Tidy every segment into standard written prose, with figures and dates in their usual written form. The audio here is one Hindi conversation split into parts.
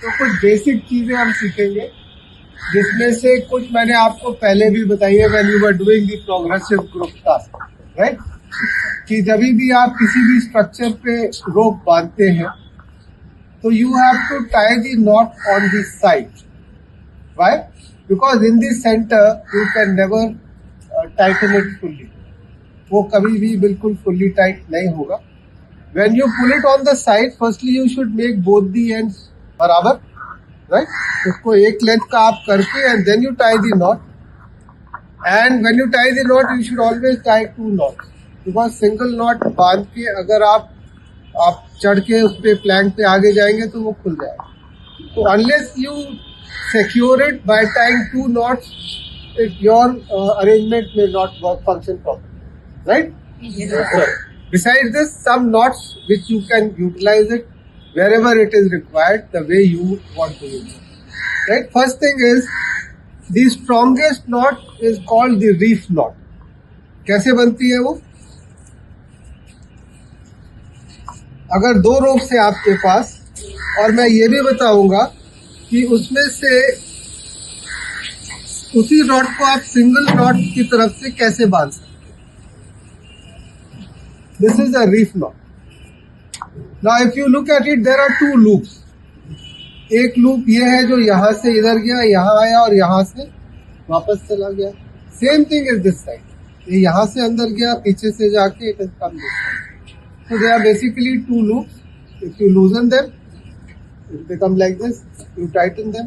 तो कुछ बेसिक चीजें हम सीखेंगे, जिसमें से कुछ मैंने आपको पहले भी बताई है when you were doing the progressive group task, right? कि जब भी आप किसी भी स्ट्रक्चर पे रोप बांधते हैं तो you have to tie the knot on the side. Why? Because in the centre you can never tighten it fully. वो कभी भी बिल्कुल फुल्ली टाइट नहीं होगा. When you pull it on the side, firstly you should make both the ends बराबर, right? उसको एक लेंथ का आप करके and then you tie the knot. And when you tie the knot, you should always tie 2 knots. Because single knot बांध के अगर आप चढ़ के उस पे प्लैंक पे आगे जाएंगे तो वो खुल जाएगा. तो unless you secure it by tying 2 knots, your arrangement may not function properly, right? Yes, sir. Besides this, some knots which you can utilize it wherever it is required, the way you want to use it. Right? First thing is, the strongest knot is called the reef knot. कैसे बनती है वो? अगर 2 रोप्स है आपके पास, और मैं ये भी बताऊंगा कि उसमें से उसी नॉट को आप सिंगल नॉट की तरफ से कैसे बांध सकते. This is a reef knot. Now if you look at it, there are 2 loops. एक लूप ये है जो यहाँ से इधर गया, यहाँ आया और यहाँ से वापस चला गया. Same thing is this side. ये यहाँ से अंदर गया, पीछे से जाके it has come this side. So they are basically 2 loops. If you loosen them, it become like this. You tighten them.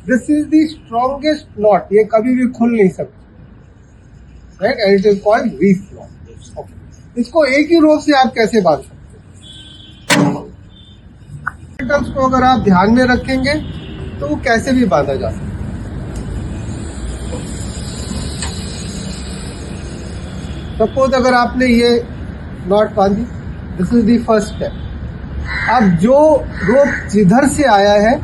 This is the strongest knot. ये कभी भी खुल नहीं सकता. Right? And it is called reef knot. इसको एक ही रोप से आप कैसे बांध सकते हैं? को अगर आप ध्यान में रखेंगे तो वो कैसे भी बांधा जा सकता है. सपोज अगर आपने ये नॉट बांधी, this is the first step. अब जो रोप जिधर से आया है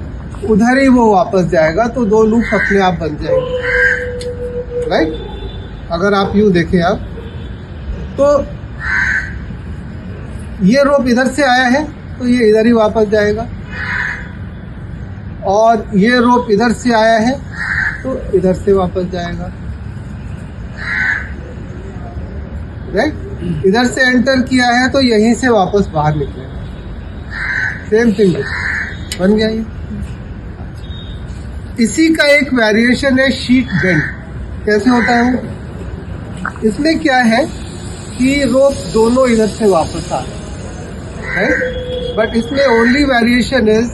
उधर ही वो वापस जाएगा, तो 2 लूप अपने आप बन जाएंगे, राइट? अगर आप यूं देखें आप, तो ये रोप इधर से आया है तो ये इधर ही वापस जाएगा, और ये रोप इधर से आया है तो इधर से वापस जाएगा, राइट? इधर से एंटर किया है तो यहीं से वापस बाहर निकलेगा. सेम थिंग बन गया ये. इसी का एक वेरिएशन है शीट बेंड. कैसे होता है वो? इसमें क्या है कि रोप दोनों इधर से वापस आ रहे हैं, बट इसमें ओनली वेरिएशन इज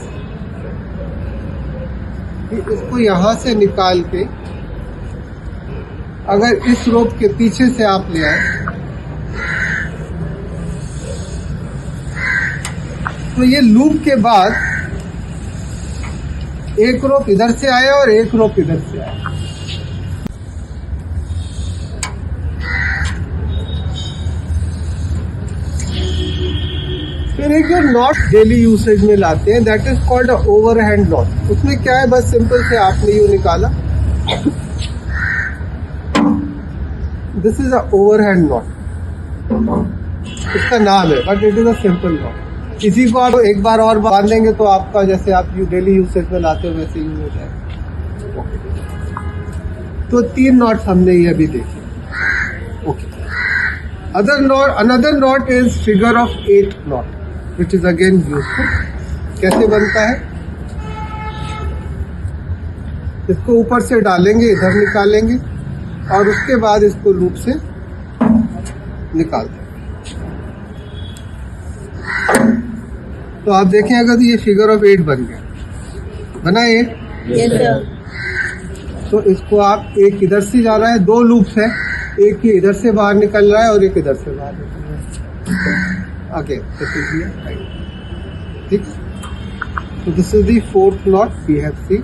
कि इसको यहां से निकाल के अगर इस रोप के पीछे से आप ले आए तो ये लूप के बाद एक रोप इधर से आया और एक रोप इधर से आया. फिर एक जो नॉट डेली यूसेज में लाते हैं, that is called a overhand not. उसमें क्या है, बस सिंपल से आपने यूं निकाला, this is a overhand not. इसका नाम है, but it is a simple not. इसी को आप एक बार और बांधेंगे तो आपका जैसे आप डेली यूसेज में लाते हो वैसे यूज हो जाएगा. तो 3 नॉट्स हमने ये अभी देखे. Okay. Another not is figure of 8 not, which is again useful. कैसे बनता है? इसको ऊपर से डालेंगे, इधर निकालेंगे, और उसके बाद इसको लूप से निकाल देंगे. तो आप देखें, अगर ये फिगर ऑफ 8 बन गया, बना 8? Yes, sir. तो इसको आप एक इधर से जा रहा है, 2 लूप्स है, एक ये इधर से बाहर निकल रहा है और एक इधर से बाहर निकल रहा है. Again, this is the ठीक. So this is the 4th knot we have seen.